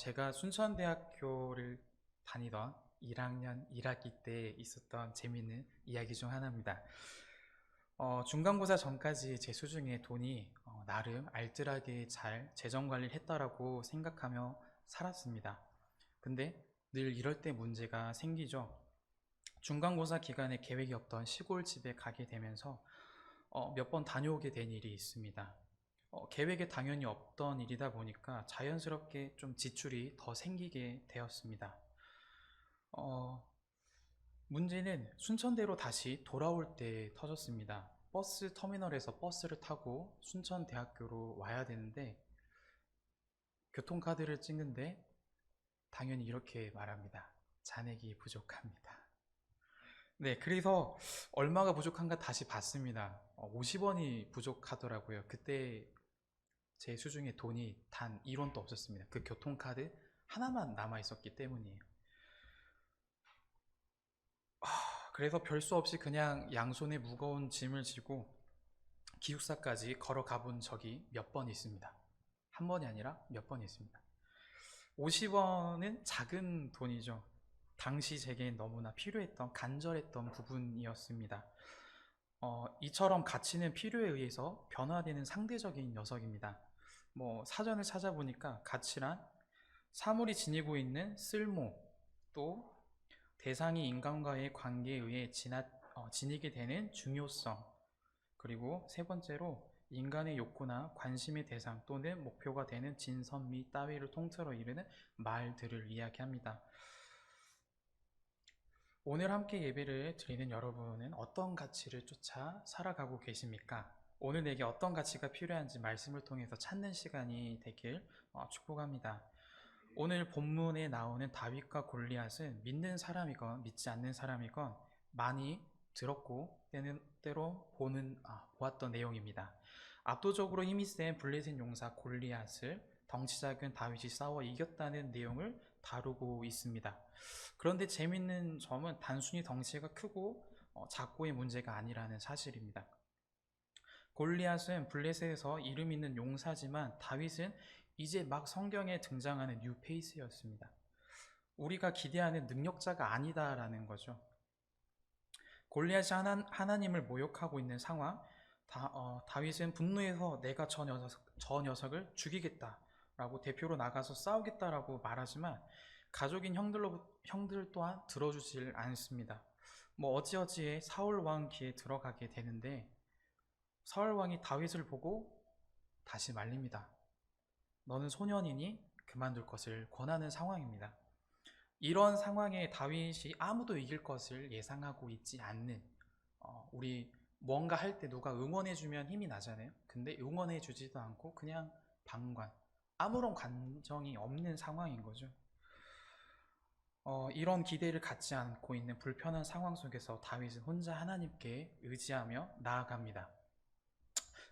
제가 순천대학교를 다니던 1학년 1학기 때 있었던 재미있는 이야기 중 하나입니다. 중간고사 전까지 제 수중에 돈이 나름 알뜰하게 잘 재정 관리를 했다라고 생각하며 살았습니다. 근데 늘 이럴 때 문제가 생기죠. 중간고사 기간에 계획이 없던 시골집에 가게 되면서 몇 번 다녀오게 된 일이 있습니다. 계획에 당연히 없던 일이다 보니까 자연스럽게 좀 지출이 더 생기게 되었습니다. 어, 문제는 순천대로 다시 돌아올 때 터졌습니다. 버스 터미널에서 버스를 타고 순천대학교로 와야 되는데 교통카드를 찍는데 당연히 이렇게 말합니다. 잔액이 부족합니다. 네, 그래서 얼마가 부족한가 다시 봤습니다. 50원이 부족하더라고요. 그때 제 수중에 돈이 단 1원도 없었습니다. 그 교통카드 하나만 남아 있었기 때문이에요. 그래서 별 수 없이 그냥 양손에 무거운 짐을 지고 기숙사까지 걸어가 본 적이 몇 번 있습니다. 한 번이 아니라 몇 번 있습니다. 50원은 작은 돈이죠. 당시 제겐 너무나 필요했던, 간절했던 부분이었습니다. 이처럼 가치는 필요에 의해서 변화되는 상대적인 녀석입니다. 사전을 찾아보니까 가치란 사물이 지니고 있는 쓸모, 또 대상이 인간과의 관계에 의해 지니게 되는 중요성, 그리고 세 번째로 인간의 욕구나 관심의 대상 또는 목표가 되는 진선 미 따위를 통틀어 이르는 말들을 이야기합니다. 오늘 함께 예배를 드리는 여러분은 어떤 가치를 쫓아 살아가고 계십니까? 오늘 내게 어떤 가치가 필요한지 말씀을 통해서 찾는 시간이 되길 축복합니다. 오늘 본문에 나오는 다윗과 골리앗은 믿는 사람이건 믿지 않는 사람이건 많이 들었고 때로 보았던 내용입니다. 압도적으로 힘이 센 블레셋 용사 골리앗을 덩치 작은 다윗이 싸워 이겼다는 내용을 다루고 있습니다. 그런데 재밌는 점은 단순히 덩치가 크고 작고의 문제가 아니라는 사실입니다. 골리앗은 블레셋에서 이름 있는 용사지만 다윗은 이제 막 성경에 등장하는 뉴페이스였습니다. 우리가 기대하는 능력자가 아니다라는 거죠. 골리앗이 하나님을 모욕하고 있는 상황, 다윗은 분노해서 내가 저 녀석을 죽이겠다라고 대표로 나가서 싸우겠다라고 말하지만 가족인 형들 또한 들어주질 않습니다. 어찌어찌해 사울 왕 귀에 들어가게 되는데 사울 왕이 다윗을 보고 다시 말립니다. 너는 소년이니 그만둘 것을 권하는 상황입니다. 이런 상황에 다윗이 아무도 이길 것을 예상하고 있지 않는 우리 뭔가 할 때 누가 응원해주면 힘이 나잖아요. 근데 응원해주지도 않고 그냥 방관, 아무런 감정이 없는 상황인 거죠. 이런 기대를 갖지 않고 있는 불편한 상황 속에서 다윗은 혼자 하나님께 의지하며 나아갑니다.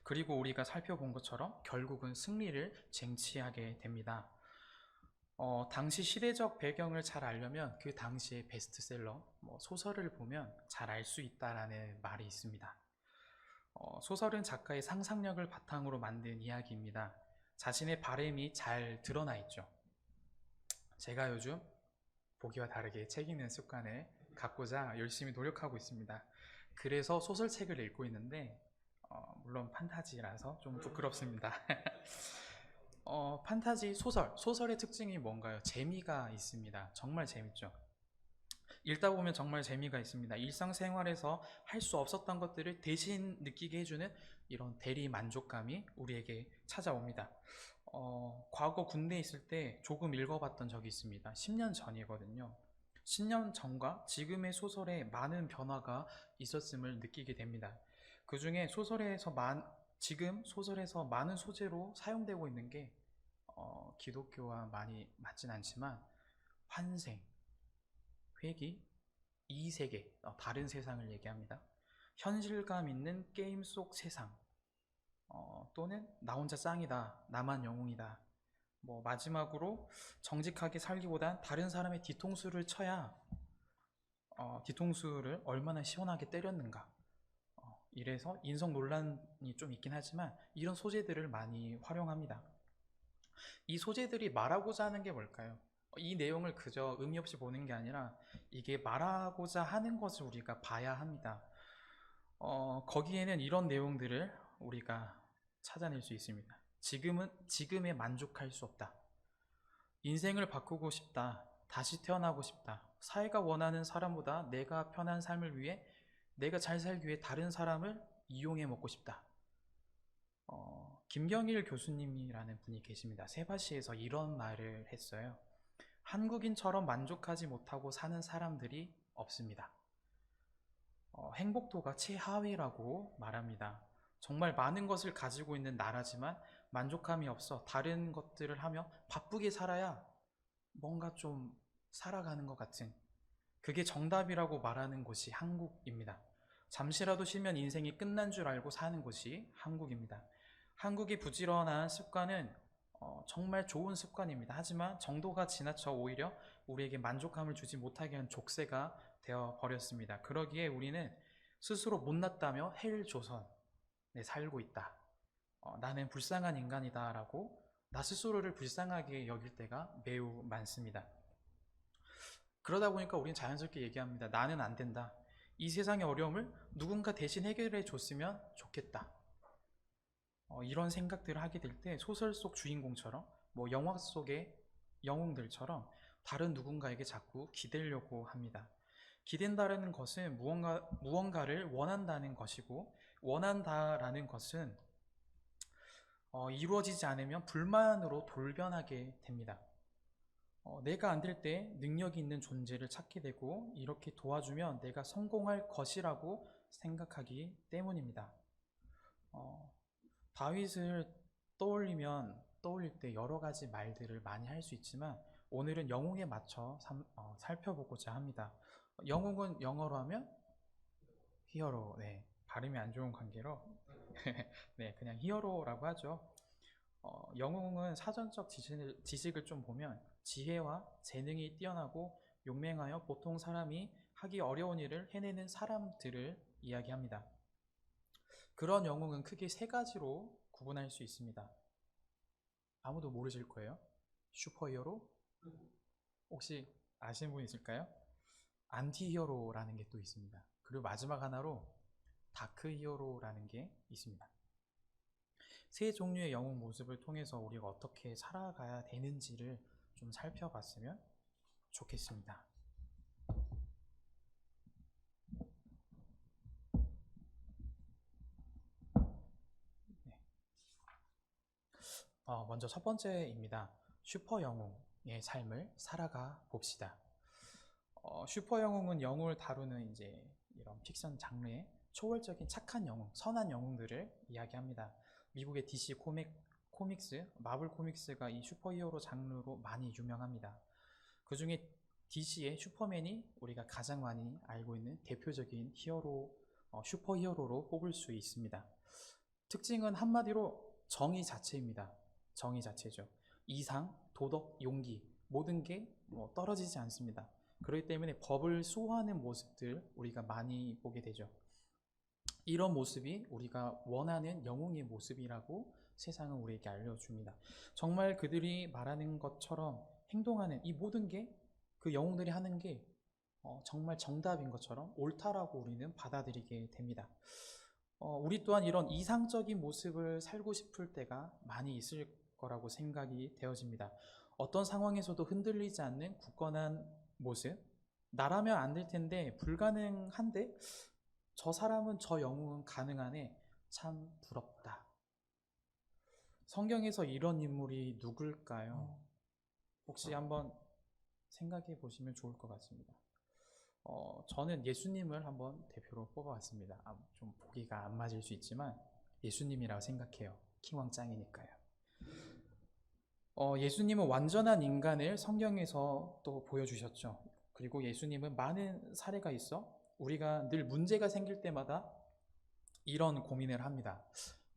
그리고 우리가 살펴본 것처럼 결국은 승리를 쟁취하게 됩니다. 당시 시대적 배경을 잘 알려면 그 당시의 베스트셀러, 소설을 보면 잘 알 수 있다라는 말이 있습니다. 소설은 작가의 상상력을 바탕으로 만든 이야기입니다. 자신의 바램이 잘 드러나 있죠. 제가 요즘 보기와 다르게 책 읽는 습관을 갖고자 열심히 노력하고 있습니다. 그래서 소설책을 읽고 있는데 물론 판타지라서 좀 부끄럽습니다. 판타지 소설의 특징이 뭔가요? 재미가 있습니다. 정말 재밌죠. 읽다 보면 정말 재미가 있습니다. 일상생활에서 할 수 없었던 것들을 대신 느끼게 해주는 이런 대리 만족감이 우리에게 찾아옵니다. 과거 군대에 있을 때 조금 읽어봤던 적이 있습니다. 10년 전이거든요. 10년 전과 지금의 소설에 많은 변화가 있었음을 느끼게 됩니다. 그 중에 지금 소설에서 많은 소재로 사용되고 있는 게 기독교와 많이 맞진 않지만 환생, 회귀, 이세계, 다른 세상을 얘기합니다. 현실감 있는 게임 속 세상, 또는 나 혼자 짱이다, 나만 영웅이다. 마지막으로 정직하게 살기보단 다른 사람의 뒤통수를 쳐야 뒤통수를 얼마나 시원하게 때렸는가. 이래서 인성 논란이 좀 있긴 하지만 이런 소재들을 많이 활용합니다. 이 소재들이 말하고자 하는 게 뭘까요? 이 내용을 그저 의미 없이 보는 게 아니라 이게 말하고자 하는 것을 우리가 봐야 합니다. 거기에는 이런 내용들을 우리가 찾아낼 수 있습니다. 지금에 만족할 수 없다. 인생을 바꾸고 싶다. 다시 태어나고 싶다. 사회가 원하는 사람보다 내가 편한 삶을 위해, 내가 잘 살기 위해 다른 사람을 이용해 먹고 싶다. 김경일 교수님이라는 분이 계십니다. 세바시에서 이런 말을 했어요. 한국인처럼 만족하지 못하고 사는 사람들이 없습니다. 행복도가 최하위라고 말합니다. 정말 많은 것을 가지고 있는 나라지만 만족함이 없어 다른 것들을 하며 바쁘게 살아야 뭔가 좀 살아가는 것 같은, 그게 정답이라고 말하는 곳이 한국입니다. 잠시라도 쉬면 인생이 끝난 줄 알고 사는 곳이 한국입니다. 한국의 부지런한 습관은 정말 좋은 습관입니다. 하지만 정도가 지나쳐 오히려 우리에게 만족감을 주지 못하게 한 족쇄가 되어 버렸습니다. 그러기에 우리는 스스로 못났다며 헬 조선에 살고 있다. 나는 불쌍한 인간이다 라고 나 스스로를 불쌍하게 여길 때가 매우 많습니다. 그러다 보니까 우리는 자연스럽게 얘기합니다. 나는 안 된다. 이 세상의 어려움을 누군가 대신 해결해 줬으면 좋겠다. 이런 생각들을 하게 될 때 소설 속 주인공처럼, 영화 속의 영웅들처럼 다른 누군가에게 자꾸 기대려고 합니다. 기댄다는 것은 무언가를 원한다는 것이고, 원한다라는 것은 이루어지지 않으면 불만으로 돌변하게 됩니다. 내가 안 될 때 능력이 있는 존재를 찾게 되고, 이렇게 도와주면 내가 성공할 것이라고 생각하기 때문입니다. 다윗을 떠올릴 때 여러 가지 말들을 많이 할 수 있지만 오늘은 영웅에 맞춰 살펴보고자 합니다. 영웅은 영어로 하면 히어로, 네, 발음이 안 좋은 관계로 네, 그냥 히어로라고 하죠. 영웅은 사전적 지식을 좀 보면 지혜와 재능이 뛰어나고 용맹하여 보통 사람이 하기 어려운 일을 해내는 사람들을 이야기합니다. 그런 영웅은 크게 세 가지로 구분할 수 있습니다. 아무도 모르실 거예요. 슈퍼히어로? 혹시 아시는 분 있을까요? 안티히어로라는 게 또 있습니다. 그리고 마지막 하나로 다크히어로라는 게 있습니다. 세 종류의 영웅 모습을 통해서 우리가 어떻게 살아가야 되는지를 좀 살펴봤으면 좋겠습니다. 네. 먼저 첫 번째입니다. 슈퍼 영웅의 삶을 살아가 봅시다. 슈퍼 영웅은 영웅을 다루는 이제 이런 픽션 장르의 초월적인 착한 영웅, 선한 영웅들을 이야기합니다. 미국의 DC 코믹스, 마블 코믹스가 이 슈퍼히어로 장르로 많이 유명합니다. 그 중에 DC의 슈퍼맨이 우리가 가장 많이 알고 있는 대표적인 슈퍼히어로로 뽑을 수 있습니다. 특징은 한마디로 정의 자체입니다. 정의 자체죠. 이상, 도덕, 용기, 모든 게 떨어지지 않습니다. 그렇기 때문에 법을 수호하는 모습들 우리가 많이 보게 되죠. 이런 모습이 우리가 원하는 영웅의 모습이라고 세상은 우리에게 알려줍니다. 정말 그들이 말하는 것처럼 행동하는 이 모든 게, 그 영웅들이 하는 게 정말 정답인 것처럼 옳다라고 우리는 받아들이게 됩니다. 우리 또한 이런 이상적인 모습을 살고 싶을 때가 많이 있을 거라고 생각이 되어집니다. 어떤 상황에서도 흔들리지 않는 굳건한 모습, 나라면 안 될 텐데 불가능한데 저 사람은, 저 영웅은 가능하네, 참 부럽다. 성경에서 이런 인물이 누굴까요? 혹시 한번 생각해 보시면 좋을 것 같습니다. 저는 예수님을 한번 대표로 뽑아왔습니다. 좀 보기가 안 맞을 수 있지만 예수님이라고 생각해요. 킹왕 짱이니까요. 예수님은 완전한 인간을 성경에서 또 보여주셨죠. 그리고 예수님은 많은 사례가 있어 우리가 늘 문제가 생길 때마다 이런 고민을 합니다.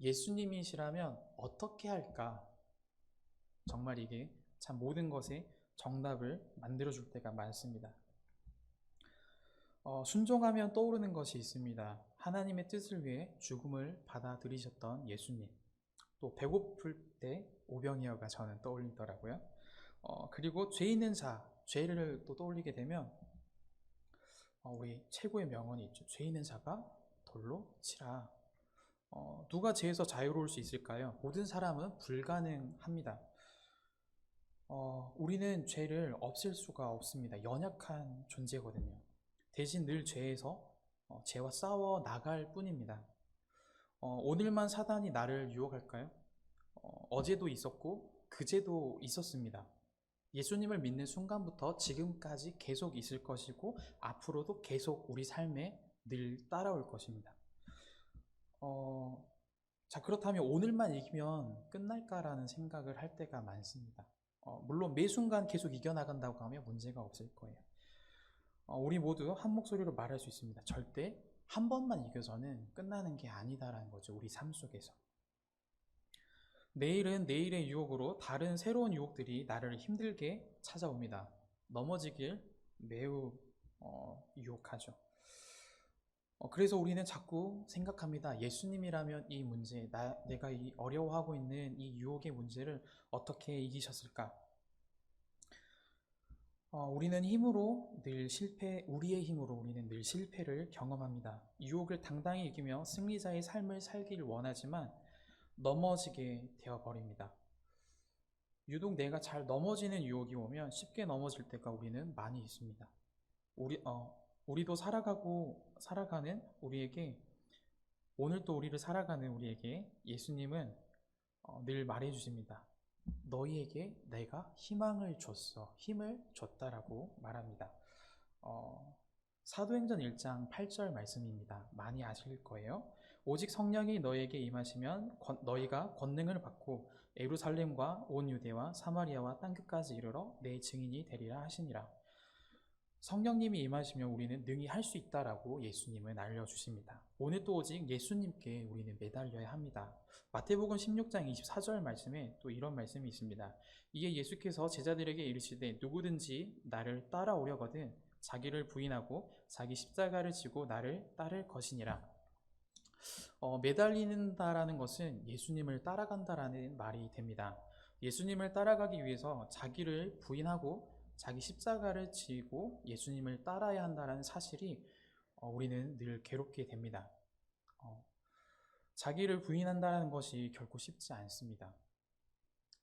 예수님이시라면 어떻게 할까? 정말 이게 참 모든 것에 정답을 만들어줄 때가 많습니다. 순종하면 떠오르는 것이 있습니다. 하나님의 뜻을 위해 죽음을 받아들이셨던 예수님. 또 배고플 때 오병이어가 저는 떠올리더라고요. 그리고 죄 있는 자, 죄를 또 떠올리게 되면 우리 최고의 명언이 있죠. 죄 있는 자가 돌로 치라. 누가 죄에서 자유로울 수 있을까요? 모든 사람은 불가능합니다. 우리는 죄를 없앨 수가 없습니다. 연약한 존재거든요. 대신 늘 죄에서 죄와 싸워 나갈 뿐입니다. 오늘만 사단이 나를 유혹할까요? 어제도 있었고 그제도 있었습니다. 예수님을 믿는 순간부터 지금까지 계속 있을 것이고 앞으로도 계속 우리 삶에 늘 따라올 것입니다. 자, 그렇다면 오늘만 이기면 끝날까라는 생각을 할 때가 많습니다. 물론 매 순간 계속 이겨나간다고 하면 문제가 없을 거예요. 우리 모두 한 목소리로 말할 수 있습니다. 절대 한 번만 이겨서는 끝나는 게 아니다라는 거죠. 우리 삶 속에서. 내일은 내일의 유혹으로 다른 새로운 유혹들이 나를 힘들게 찾아옵니다. 넘어지길 매우 유혹하죠. 그래서 우리는 자꾸 생각합니다. 예수님이라면 이 문제, 내가 이 어려워하고 있는 이 유혹의 문제를 어떻게 이기셨을까? 우리의 힘으로 우리는 늘 실패를 경험합니다. 유혹을 당당히 이기며 승리자의 삶을 살기를 원하지만 넘어지게 되어버립니다. 유독 내가 잘 넘어지는 유혹이 오면 쉽게 넘어질 때가 우리는 많이 있습니다. 우리도 살아가는 우리에게, 오늘도 우리를 살아가는 우리에게 예수님은 늘 말해주십니다. 너희에게 내가 희망을 줬어, 힘을 줬다라고 말합니다. 사도행전 1장 8절 말씀입니다. 많이 아실 거예요. 오직 성령이 너희에게 임하시면 너희가 권능을 받고 예루살렘과 온 유대와 사마리아와 땅끝까지 이르러 내 증인이 되리라 하시니라. 성령님이 임하시면 우리는 능히 할 수 있다라고 예수님은 알려주십니다. 오늘 또 오직 예수님께 우리는 매달려야 합니다. 마태복음 16장 24절 말씀에 또 이런 말씀이 있습니다. 이에 예수께서 제자들에게 이르시되 누구든지 나를 따라오려거든 자기를 부인하고 자기 십자가를 지고 나를 따를 것이니라. 매달린다라는 것은 예수님을 따라간다라는 말이 됩니다. 예수님을 따라가기 위해서 자기를 부인하고 자기 십자가를 지고 예수님을 따라야 한다는 사실이 우리는 늘 괴롭게 됩니다. 자기를 부인한다는 것이 결코 쉽지 않습니다.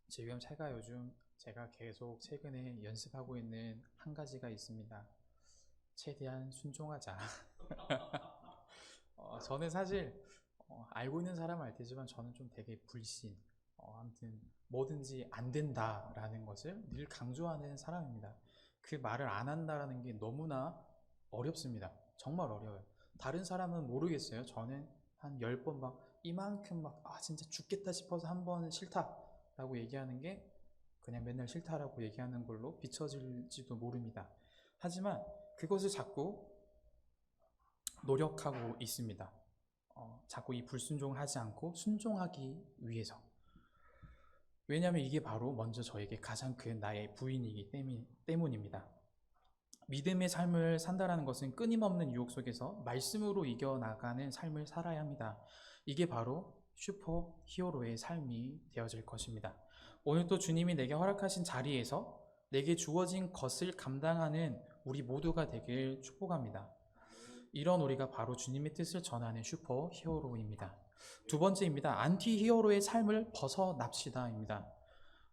지금 제가 계속 최근에 연습하고 있는 한 가지가 있습니다. 최대한 순종하자. 저는 사실 알고 있는 사람은 알 테지만 저는 좀 되게 불신, 아무튼 뭐든지 안 된다라는 것을 늘 강조하는 사람입니다. 그 말을 안 한다라는 게 너무나 어렵습니다. 정말 어려워요. 다른 사람은 모르겠어요. 저는 한 10번 이만큼 진짜 죽겠다 싶어서 한 번 싫다라고 얘기하는 게 그냥 맨날 싫다라고 얘기하는 걸로 비춰질지도 모릅니다. 하지만 그것을 자꾸 노력하고 있습니다. 자꾸 이 불순종을 하지 않고 순종하기 위해서. 왜냐하면 이게 바로 먼저 저에게 가장 큰 나의 부인이기 때문입니다. 믿음의 삶을 산다라는 것은 끊임없는 유혹 속에서 말씀으로 이겨나가는 삶을 살아야 합니다. 이게 바로 슈퍼 히어로의 삶이 되어질 것입니다. 오늘 또 주님이 내게 허락하신 자리에서 내게 주어진 것을 감당하는 우리 모두가 되길 축복합니다. 이런 우리가 바로 주님의 뜻을 전하는 슈퍼 히어로입니다. 두 번째입니다. 안티 히어로의 삶을 벗어납시다입니다.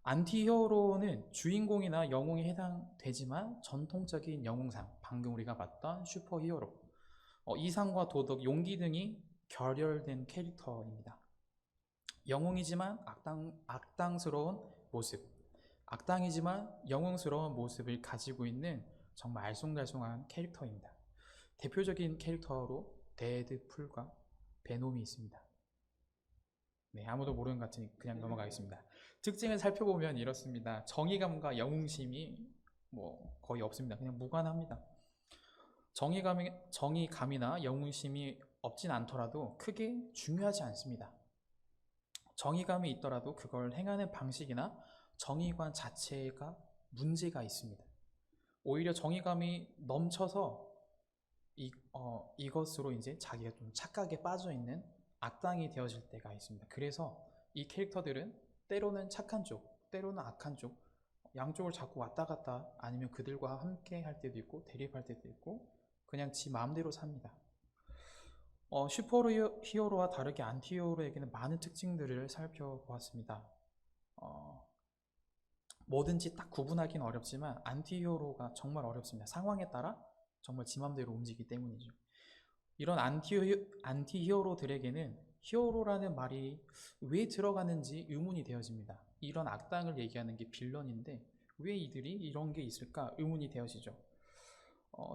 안티 히어로는 주인공이나 영웅에 해당되지만 전통적인 영웅상, 방금 우리가 봤던 슈퍼 히어로, 이상과 도덕, 용기 등이 결혈된 캐릭터입니다. 영웅이지만 악당스러운 모습, 악당이지만 영웅스러운 모습을 가지고 있는 정말 알쏭달쏭한 캐릭터입니다. 대표적인 캐릭터로 데드풀과 베놈이 있습니다. 네, 아무도 모르는 것 같으니 그냥 넘어가겠습니다. 특징을 살펴보면 이렇습니다. 정의감과 영웅심이 거의 없습니다. 그냥 무관합니다. 정의감이나 영웅심이 없진 않더라도 크게 중요하지 않습니다. 정의감이 있더라도 그걸 행하는 방식이나 정의관 자체가 문제가 있습니다. 오히려 정의감이 넘쳐서 이것으로 이제 자기가 좀 착각에 빠져 있는 악당이 되어질 때가 있습니다. 그래서 이 캐릭터들은 때로는 착한 쪽, 때로는 악한 쪽, 양쪽을 자꾸 왔다 갔다 아니면 그들과 함께 할 때도 있고 대립할 때도 있고 그냥 지 마음대로 삽니다. 슈퍼히어로와 다르게 안티히어로에게는 많은 특징들을 살펴보았습니다. 뭐든지 딱 구분하기는 어렵지만 안티히어로가 정말 어렵습니다. 상황에 따라 정말 지 맘대로 움직이기 때문이죠. 이런 안티히어로들에게는 히어로라는 말이 왜 들어가는지 의문이 되어집니다. 이런 악당을 얘기하는 게 빌런인데 왜 이들이 이런 게 있을까 의문이 되어지죠.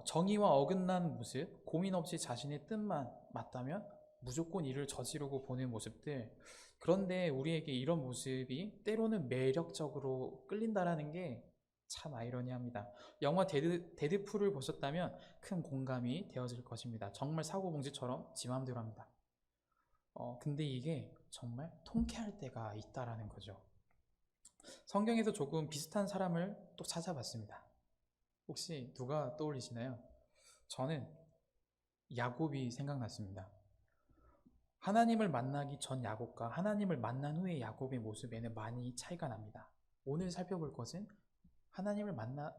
정의와 어긋난 모습, 고민 없이 자신의 뜻만 맞다면 무조건 이를 저지르고 보는 모습들. 그런데 우리에게 이런 모습이 때로는 매력적으로 끌린다라는 게 참 아이러니합니다. 영화 데드풀을 보셨다면 큰 공감이 되어질 것입니다. 정말 사고뭉치처럼 지 맘대로 합니다. 근데 이게 정말 통쾌할 때가 있다라는 거죠. 성경에서 조금 비슷한 사람을 또 찾아봤습니다. 혹시 누가 떠올리시나요? 저는 야곱이 생각났습니다. 하나님을 만나기 전 야곱과 하나님을 만난 후의 야곱의 모습에는 많이 차이가 납니다. 오늘 살펴볼 것은 하나님을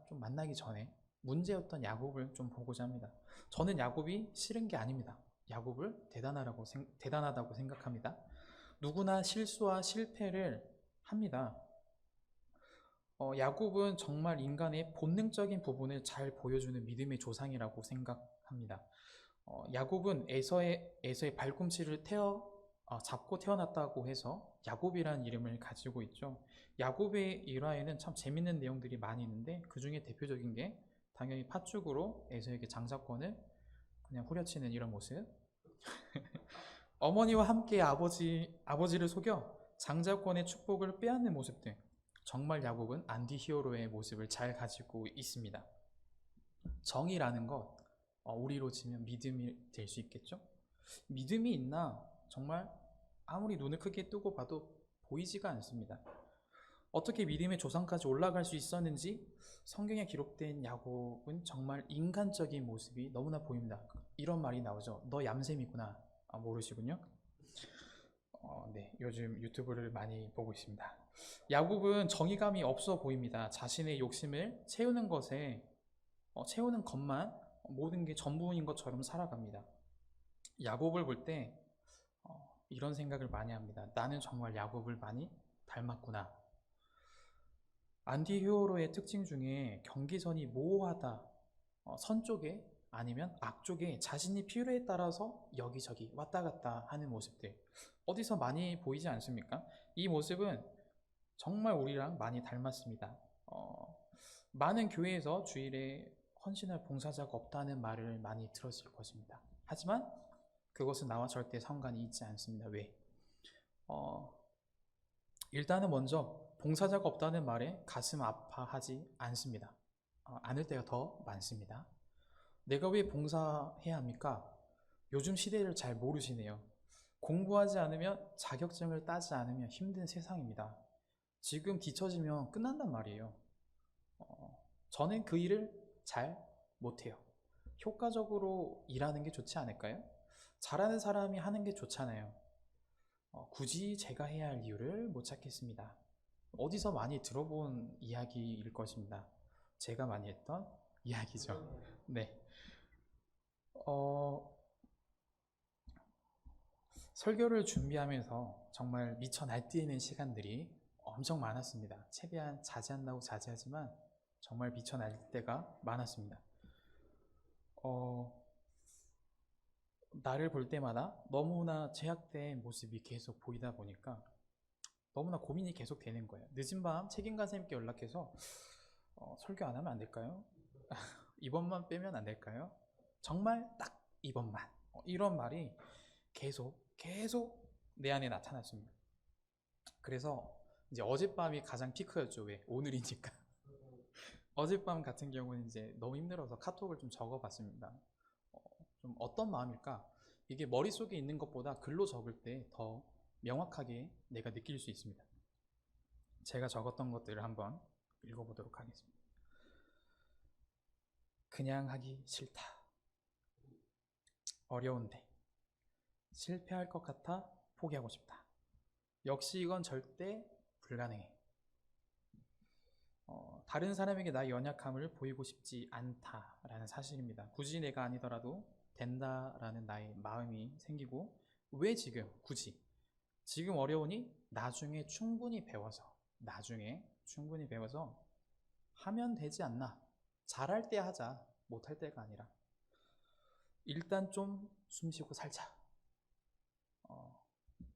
좀 만나기 전에 문제였던 야곱을 좀 보고자 합니다. 저는 야곱이 싫은 게 아닙니다. 야곱을 대단하다고 생각합니다. 누구나 실수와 실패를 합니다. 야곱은 정말 인간의 본능적인 부분을 잘 보여주는 믿음의 조상이라고 생각합니다. 야곱은 에서의 발꿈치를 잡고 태어났다고 해서 야곱이라는 이름을 가지고 있죠. 야곱의 일화에는 참 재밌는 내용들이 많이 있는데 그 중에 대표적인 게 당연히 팥죽으로 에서에게 장자권을 그냥 후려치는 이런 모습. 어머니와 함께 아버지를 속여 장자권의 축복을 빼앗는 모습들. 정말 야곱은 안티히어로의 모습을 잘 가지고 있습니다. 정의라는 것, 우리로 치면 믿음이 될 수 있겠죠? 믿음이 있나 정말 아무리 눈을 크게 뜨고 봐도 보이지가 않습니다. 어떻게 믿음의 조상까지 올라갈 수 있었는지 성경에 기록된 야곱은 정말 인간적인 모습이 너무나 보입니다. 이런 말이 나오죠. 너 얌샘이구나. 모르시군요. 네, 요즘 유튜브를 많이 보고 있습니다. 야곱은 정의감이 없어 보입니다. 자신의 욕심을 채우는 것만 모든 게 전부인 것처럼 살아갑니다. 야곱을 볼 때 이런 생각을 많이 합니다. 나는 정말 야곱을 많이 닮았구나. 안티히어로의 특징 중에 경계선이 모호하다. 선 쪽에 아니면 악 쪽에 자신이 필요에 따라서 여기저기 왔다 갔다 하는 모습들. 어디서 많이 보이지 않습니까? 이 모습은 정말 우리랑 많이 닮았습니다. 많은 교회에서 주일에 헌신할 봉사자가 없다는 말을 많이 들었을 것입니다. 하지만 그것은 나와 절대 상관이 있지 않습니다. 왜? 일단은 먼저 봉사자가 없다는 말에 가슴 아파하지 않습니다. 않을 때가 더 많습니다. 내가 왜 봉사해야 합니까? 요즘 시대를 잘 모르시네요. 공부하지 않으면 자격증을 따지 않으면 힘든 세상입니다. 지금 뒤처지면 끝난단 말이에요. 저는 그 일을 잘 못해요. 효과적으로 일하는 게 좋지 않을까요? 잘하는 사람이 하는 게 좋잖아요. 굳이 제가 해야 할 이유를 못 찾겠습니다. 어디서 많이 들어본 이야기일 것입니다. 제가 많이 했던 이야기죠. 네. 설교를 준비하면서 정말 미쳐 날뛰는 시간들이 엄청 많았습니다. 최대한 자제한다고 자제하지만 정말 미쳐 날뛸 때가 많았습니다. 나를 볼 때마다 너무나 제약된 모습이 계속 보이다 보니까 너무나 고민이 계속 되는 거예요. 늦은 밤 책임관 선생님께 연락해서 설교 안 하면 안 될까요? 이번만 빼면 안 될까요? 정말 딱 이번만. 이런 말이 계속 내 안에 나타났습니다. 그래서 이제 어젯밤이 가장 피크였죠. 왜? 오늘이니까. 어젯밤 같은 경우는 이제 너무 힘들어서 카톡을 좀 적어봤습니다. 좀 어떤 마음일까? 이게 머릿속에 있는 것보다 글로 적을 때 더 명확하게 내가 느낄 수 있습니다. 제가 적었던 것들을 한번 읽어보도록 하겠습니다. 그냥 하기 싫다. 어려운데. 실패할 것 같아 포기하고 싶다. 역시 이건 절대 불가능해. 다른 사람에게 나의 연약함을 보이고 싶지 않다라는 사실입니다. 굳이 내가 아니더라도 된다라는 나의 마음이 생기고, 왜 지금 굳이 지금 어려우니 나중에 충분히 배워서 하면 되지 않나. 잘할 때 하자, 못할 때가 아니라. 일단 좀 숨쉬고 살자.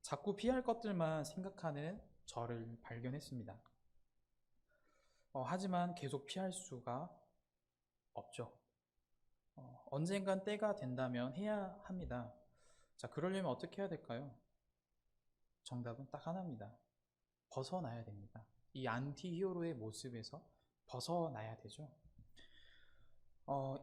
자꾸 피할 것들만 생각하는 저를 발견했습니다. 하지만 계속 피할 수가 없죠. 언젠간 때가 된다면 해야 합니다. 자, 그러려면 어떻게 해야 될까요? 정답은 딱 하나입니다. 벗어나야 됩니다. 이 안티 히어로의 모습에서 벗어나야 되죠.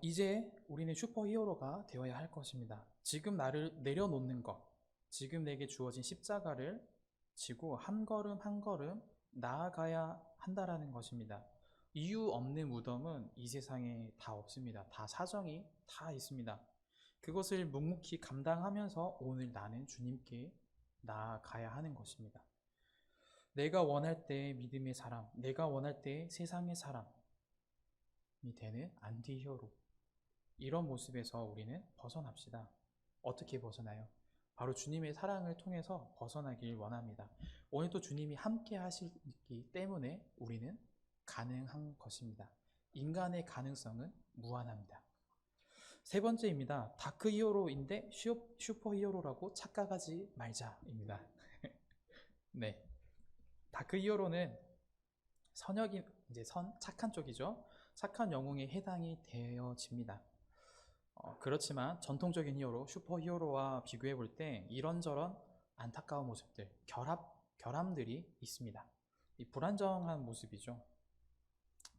이제 우리는 슈퍼 히어로가 되어야 할 것입니다. 지금 나를 내려놓는 것, 지금 내게 주어진 십자가를 지고 한 걸음 한 걸음 나아가야 한다라는 것입니다. 이유 없는 무덤은 이 세상에 다 없습니다. 다 사정이 다 있습니다. 그것을 묵묵히 감당하면서 오늘 나는 주님께 나아가야 하는 것입니다. 내가 원할 때 믿음의 사람, 내가 원할 때 세상의 사람이 되는 안티 히어로. 이런 모습에서 우리는 벗어납시다. 어떻게 벗어나요? 바로 주님의 사랑을 통해서 벗어나길 원합니다. 오늘도 주님이 함께 하시기 때문에 우리는 가능한 것입니다. 인간의 가능성은 무한합니다. 세 번째입니다. 다크 히어로인데 슈퍼 히어로라고 착각하지 말자입니다. 네. 다크 히어로는 선역인, 이제 착한 쪽이죠. 착한 영웅에 해당이 되어집니다. 그렇지만 전통적인 히어로, 슈퍼 히어로와 비교해 볼 때 이런저런 안타까운 모습들, 결함들이 있습니다. 이 불안정한 모습이죠.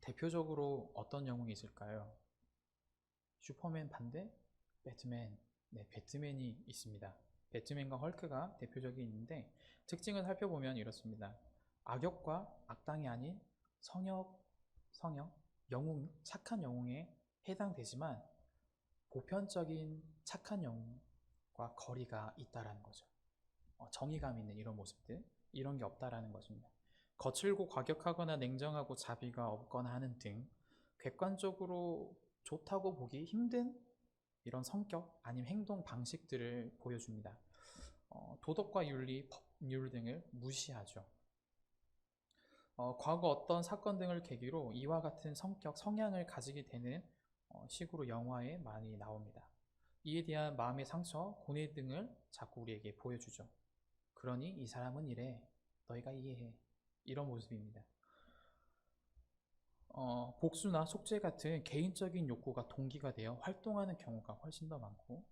대표적으로 어떤 영웅이 있을까요? 슈퍼맨 반대 배트맨. 네, 배트맨이 있습니다. 배트맨과 헐크가 대표적인데 특징을 살펴보면 이렇습니다. 악역과 악당이 아닌 성역, 영웅, 착한 영웅에 해당되지만 보편적인 착한 영웅과 거리가 있다라는 거죠. 정의감 있는 이런 모습들, 이런 게 없다라는 것입니다. 거칠고 과격하거나 냉정하고 자비가 없거나 하는 등 객관적으로 좋다고 보기 힘든 이런 성격 아니면 행동 방식들을 보여줍니다. 도덕과 윤리, 법률 등을 무시하죠. 과거 어떤 사건 등을 계기로 이와 같은 성격, 성향을 가지게 되는 식으로 영화에 많이 나옵니다. 이에 대한 마음의 상처, 고뇌 등을 자꾸 우리에게 보여주죠. 그러니 이 사람은 이래, 너희가 이해해. 이런 모습입니다. 복수나 속죄 같은 개인적인 욕구가 동기가 되어 활동하는 경우가 훨씬 더 많고,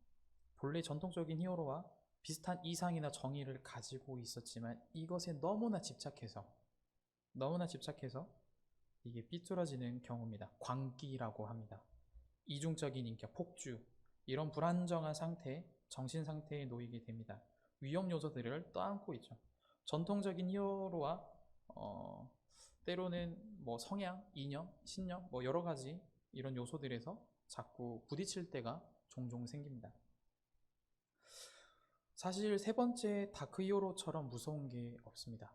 본래 전통적인 히어로와 비슷한 이상이나 정의를 가지고 있었지만 이것에 너무나 집착해서 이게 삐뚤어지는 경우입니다. 광기라고 합니다. 이중적인 인격, 폭주, 이런 불안정한 상태, 정신 상태에 놓이게 됩니다. 위험 요소들을 떠안고 있죠. 전통적인 히어로와 때로는 뭐 성향, 이념, 신념, 뭐 여러 가지 이런 요소들에서 자꾸 부딪힐 때가 종종 생깁니다. 사실 세 번째 다크 히어로처럼 무서운 게 없습니다.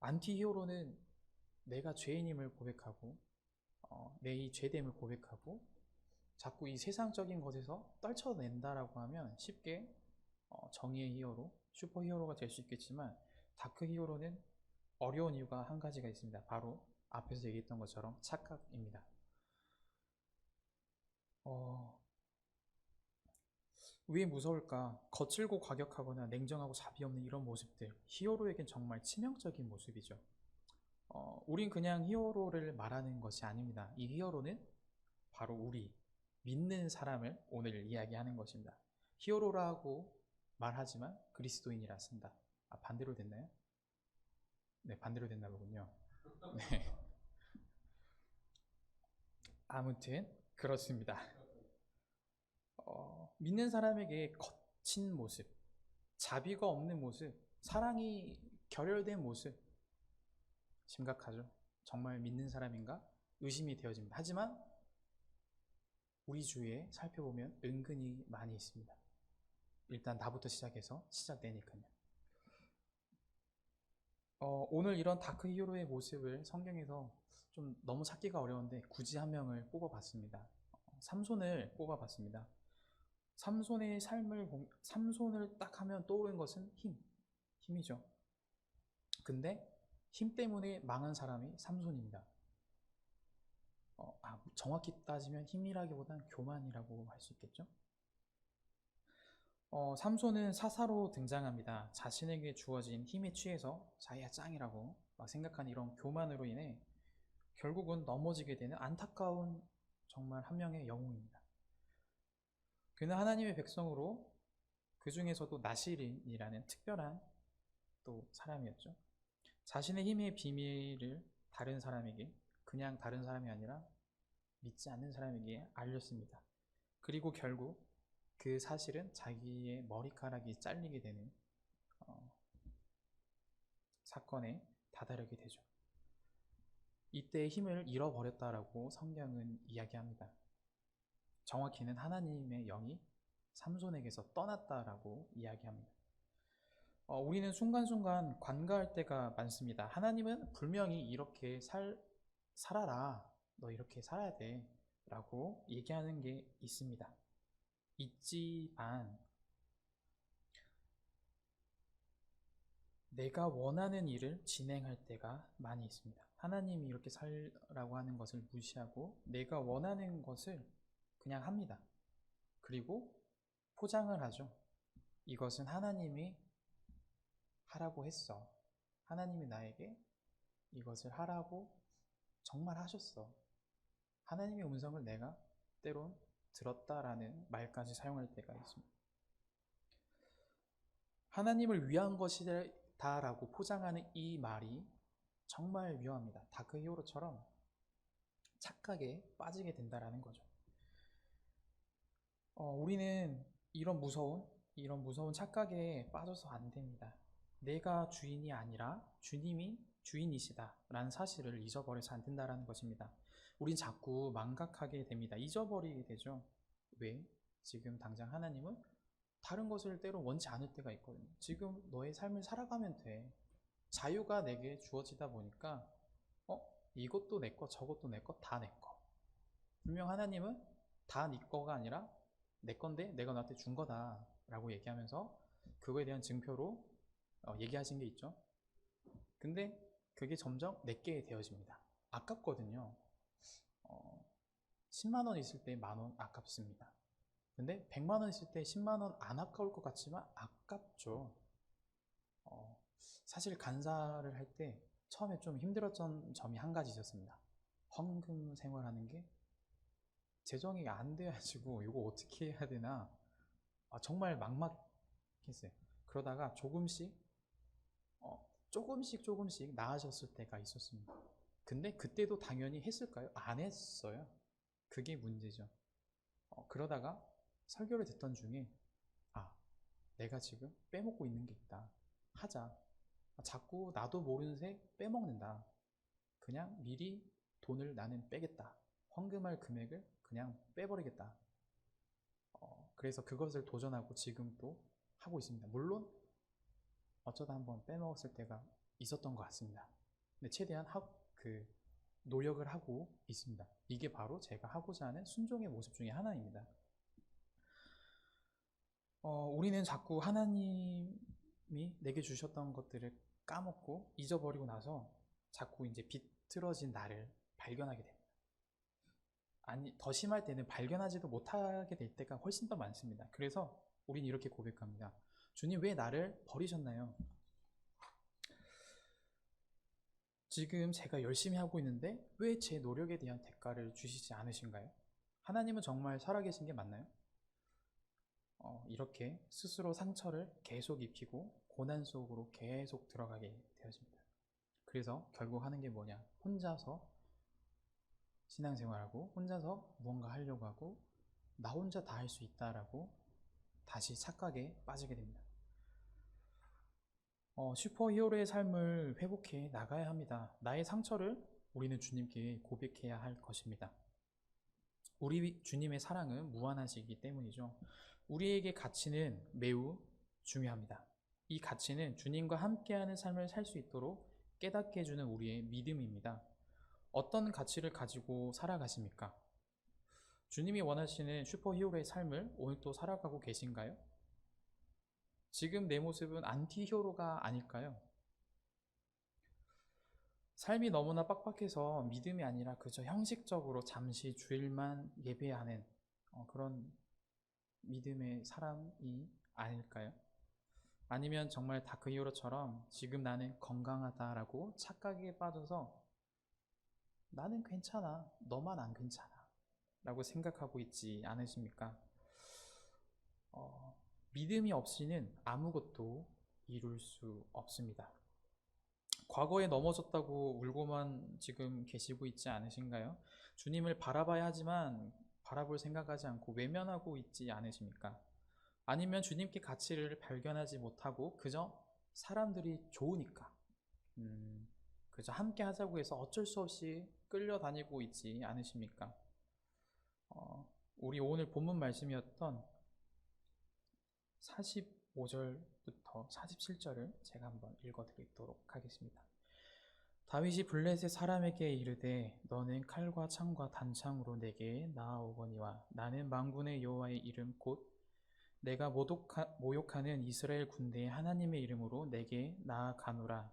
안티 히어로는 내가 죄인임을 고백하고 내 이 죄됨을 고백하고 자꾸 이 세상적인 것에서 떨쳐낸다라고 하면 쉽게 정의의 히어로, 슈퍼 히어로가 될 수 있겠지만 다크 히어로는 어려운 이유가 한 가지가 있습니다. 바로 앞에서 얘기했던 것처럼 착각입니다. 왜 무서울까? 거칠고 과격하거나 냉정하고 자비 없는 이런 모습들, 히어로에겐 정말 치명적인 모습이죠. 우린 그냥 히어로를 말하는 것이 아닙니다. 이 히어로는 바로 우리 믿는 사람을 오늘 이야기하는 것입니다. 히어로라고 말하지만 그리스도인이라 쓴다. 반대로 됐나요? 네, 반대로 됐나 보군요. 네. 아무튼 그렇습니다. 믿는 사람에게 거친 모습, 자비가 없는 모습, 사랑이 결혈된 모습, 심각하죠. 정말 믿는 사람인가 의심이 되어집니다. 하지만 우리 주위에 살펴보면 은근히 많이 있습니다. 일단 나부터 시작해서 시작되니까요. 오늘 이런 다크 히어로의 모습을 성경에서 좀 너무 찾기가 어려운데 굳이 한 명을 뽑아봤습니다. 삼손을 뽑아봤습니다. 삼손을 딱 하면 떠오르는 것은 힘이죠. 근데 힘 때문에 망한 사람이 삼손입니다. 정확히 따지면 힘이라기보단 교만이라고 할 수 있겠죠. 삼손은 사사로 등장합니다. 자신에게 주어진 힘에 취해서 자기가 짱이라고 막 생각하는 이런 교만으로 인해 결국은 넘어지게 되는 안타까운 정말 한 명의 영웅입니다. 그는 하나님의 백성으로 그 중에서도 나실인이라는 특별한 또 사람이었죠. 자신의 힘의 비밀을 다른 사람에게, 그냥 다른 사람이 아니라 믿지 않는 사람에게 알렸습니다. 그리고 결국 그 사실은 자기의 머리카락이 잘리게 되는 사건에 다다르게 되죠. 이때 힘을 잃어버렸다라고 성경은 이야기합니다. 정확히는 하나님의 영이 삼손에게서 떠났다라고 이야기합니다. 우리는 순간순간 관가할 때가 많습니다. 하나님은 분명히 이렇게 살아라, 너 이렇게 살아야 돼 라고 얘기하는 게 있습니다. 있지만 내가 원하는 일을 진행할 때가 많이 있습니다. 하나님이 이렇게 살라고 하는 것을 무시하고 내가 원하는 것을 그냥 합니다. 그리고 포장을 하죠. 이것은 하나님이 하라고 했어. 하나님이 나에게 이것을 하라고 정말 하셨어. 하나님의 음성을 내가 때론 들었다라는 말까지 사용할 때가 있습니다. 하나님을 위한 것이다라고 포장하는 이 말이 정말 위험합니다. 다크 히어로처럼 착각에 빠지게 된다라는 거죠. 우리는 이런 무서운 착각에 빠져서 안 됩니다. 내가 주인이 아니라 주님이 주인이시다 라는 사실을 잊어버려서 안 된다라는 것입니다. 우린 자꾸 망각하게 됩니다. 잊어버리게 되죠. 왜? 지금 당장 하나님은 다른 것을 때로 원치 않을 때가 있거든요. 지금 너의 삶을 살아가면 돼. 자유가 내게 주어지다 보니까 이것도 내 거, 저것도 내 거, 다 내 거. 분명 하나님은 다 네 거가 아니라 내 건데 내가 너한테 준 거다 라고 얘기하면서 그거에 대한 증표로 얘기하신 게 있죠. 근데 그게 점점 내게 되어집니다. 아깝거든요. 10만원 있을 때 만원 아깝습니다. 근데 100만원 있을 때 10만원 안 아까울 것 같지만 아깝죠. 사실 간사를 할 때 처음에 좀 힘들었던 점이 한 가지 있었습니다. 헌금 생활하는 게 재정이 안 돼가지고 이거 어떻게 해야 되나 정말 막막했어요. 그러다가 조금씩 나아졌을 때가 있었습니다. 근데 그때도 당연히 했을까요? 안 했어요. 그게 문제죠. 그러다가 설교를 듣던 중에 내가 지금 빼먹고 있는 게 있다. 하자. 자꾸 나도 모르는 새 빼먹는다. 그냥 미리 돈을 나는 빼겠다. 헌금할 금액을 그냥 빼버리겠다. 그래서 그것을 도전하고 지금 또 하고 있습니다. 물론 어쩌다 한번 빼먹었을 때가 있었던 것 같습니다. 근데 최대한 노력을 하고 있습니다. 이게 바로 제가 하고자 하는 순종의 모습 중에 하나입니다. 우리는 자꾸 하나님이 내게 주셨던 것들을 까먹고 잊어버리고 나서 자꾸 이제 비틀어진 나를 발견하게 됩니다. 더 심할 때는 발견하지도 못하게 될 때가 훨씬 더 많습니다. 그래서 우린 이렇게 고백합니다. 주님, 왜 나를 버리셨나요? 지금 제가 열심히 하고 있는데 왜 제 노력에 대한 대가를 주시지 않으신가요? 하나님은 정말 살아계신 게 맞나요? 이렇게 스스로 상처를 계속 입히고 고난 속으로 계속 들어가게 되어집니다. 그래서 결국 하는 게 뭐냐? 혼자서 신앙생활하고 혼자서 무언가 하려고 하고 나 혼자 다 할 수 있다라고 다시 착각에 빠지게 됩니다. 슈퍼히어로의 삶을 회복해 나가야 합니다. 나의 상처를 우리는 주님께 고백해야 할 것입니다. 우리 주님의 사랑은 무한하시기 때문이죠. 우리에게 가치는 매우 중요합니다. 이 가치는 주님과 함께하는 삶을 살 수 있도록 깨닫게 해주는 우리의 믿음입니다. 어떤 가치를 가지고 살아가십니까? 주님이 원하시는 슈퍼히어로의 삶을 오늘도 살아가고 계신가요? 지금 내 모습은 안티히어로가 아닐까요? 삶이 너무나 빡빡해서 믿음이 아니라 그저 형식적으로 잠시 주일만 예배하는 그런 믿음의 사람이 아닐까요? 아니면 정말 다크히어로처럼 지금 나는 건강하다라고 착각에 빠져서 나는 괜찮아, 너만 안 괜찮아 라고 생각하고 있지 않으십니까? 믿음이 없이는 아무것도 이룰 수 없습니다. 과거에 넘어졌다고 울고만 지금 계시고 있지 않으신가요? 주님을 바라봐야 하지만 바라볼 생각하지 않고 외면하고 있지 않으십니까? 아니면 주님께 가치를 발견하지 못하고 그저 사람들이 좋으니까 그저 함께 하자고 해서 어쩔 수 없이 끌려다니고 있지 않으십니까? 우리 오늘 본문 말씀이었던 45절부터 47절을 제가 한번 읽어드리도록 하겠습니다. 다윗이 블레셋 사람에게 이르되 너는 칼과 창과 단창으로 내게 나아오거니와 나는 만군의 여호와의 이름 곧 내가 모욕하는 이스라엘 군대의 하나님의 이름으로 내게 나아가노라.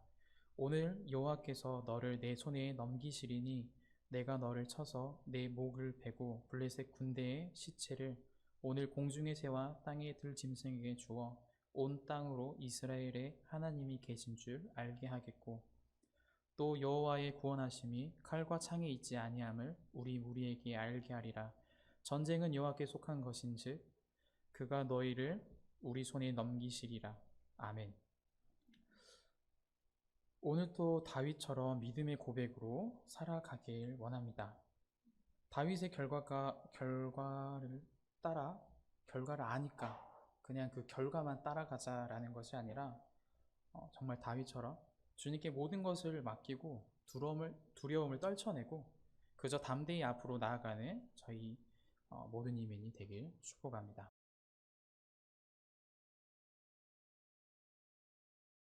오늘 여호와께서 너를 내 손에 넘기시리니 내가 너를 쳐서 내 목을 베고 블레셋 군대의 시체를 오늘 공중의 새와 땅의 들짐승에게 주어 온 땅으로 이스라엘의 하나님이 계신 줄 알게 하겠고 또 여호와의 구원하심이 칼과 창에 있지 아니함을 우리 무리에게 알게 하리라. 전쟁은 여호와께 속한 것인즉 그가 너희를 우리 손에 넘기시리라. 아멘. 오늘도 다윗처럼 믿음의 고백으로 살아가길 원합니다. 다윗의 결과를 아니까 그냥 그 결과만 따라가자라는 것이 아니라 정말 다윗처럼 주님께 모든 것을 맡기고 두려움을 떨쳐내고 그저 담대히 앞으로 나아가는 저희 모든 이민이 되길 축복합니다.